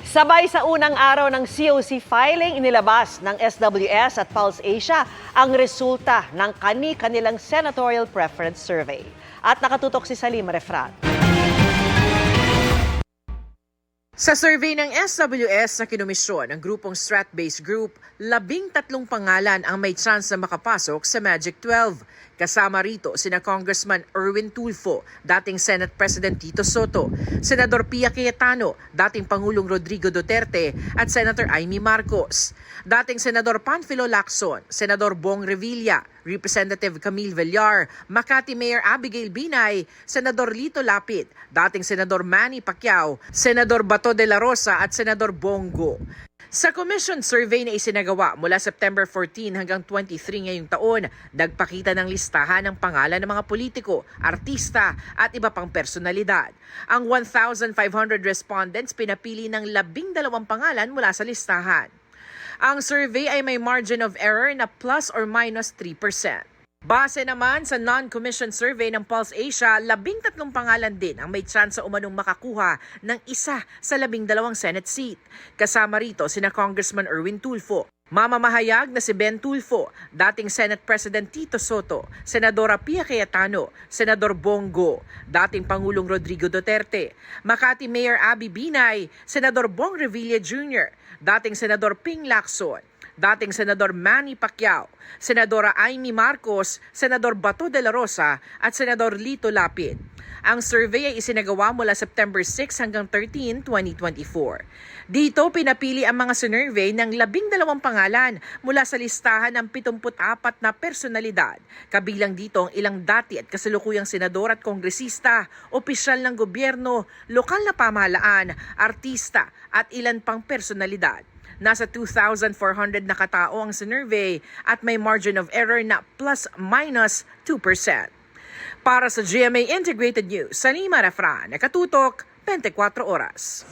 Sabay sa unang araw ng COC filing, inilabas ng SWS at Pulse Asia ang resulta ng kani-kanilang senatorial preference survey. At nakatutok si Salim Refrat. Sa survey ng SWS na kinomisyon ng grupong Strat-based group, 13 pangalan ang may chance na makapasok sa Magic 12. Kasama rito sina Congressman Erwin Tulfo, dating Senate President Tito Soto, Senador Pia Cayetano, dating Pangulong Rodrigo Duterte at Senator Amy Marcos. Dating Senador Panfilo Lacson, Senador Bong Revilla, Representative Camille Villar, Makati Mayor Abigail Binay, Senador Lito Lapid, dating Senador Manny Pacquiao, Senador Bato de la Rosa at Senador Bongo. Sa commission survey na isinagawa mula September 14 hanggang 23 ngayong taon, nagpakita ng listahan ng pangalan ng mga politiko, artista at iba pang personalidad. Ang 1,500 respondents pinapili ng 12 pangalan mula sa listahan. Ang survey ay may margin of error na plus or minus 3%. Base naman sa non-commission survey ng Pulse Asia, 13 pangalan din ang may tsansa umanong makakuha ng isa sa 12 Senate seat. Kasama rito sina Congressman Erwin Tulfo, mamamahayag na si Ben Tulfo, dating Senate President Tito Soto, Senadora Pia Cayetano, Senador Bongo, dating Pangulong Rodrigo Duterte, Makati Mayor Abby Binay, Senador Bong Revilla Jr., dating Senador Ping Lacson, dating Senador Manny Pacquiao, Senadora Amy Marcos, Senador Bato de la Rosa at Senador Lito Lapid. Ang survey ay isinagawa mula September 6 hanggang 13, 2024. Dito pinapili ang mga sinurvey ng 12 pangalan mula sa listahan ng 74 na personalidad. Kabilang dito ang ilang dati at kasalukuyang senador at kongresista, opisyal ng gobyerno, lokal na pamahalaan, artista at ilan pang personalidad. Nasa 2,400 na katao ang sinurvey at may margin of error na plus minus 2%. Para sa GMA Integrated News, Salima Refran, nakatutok 24 oras.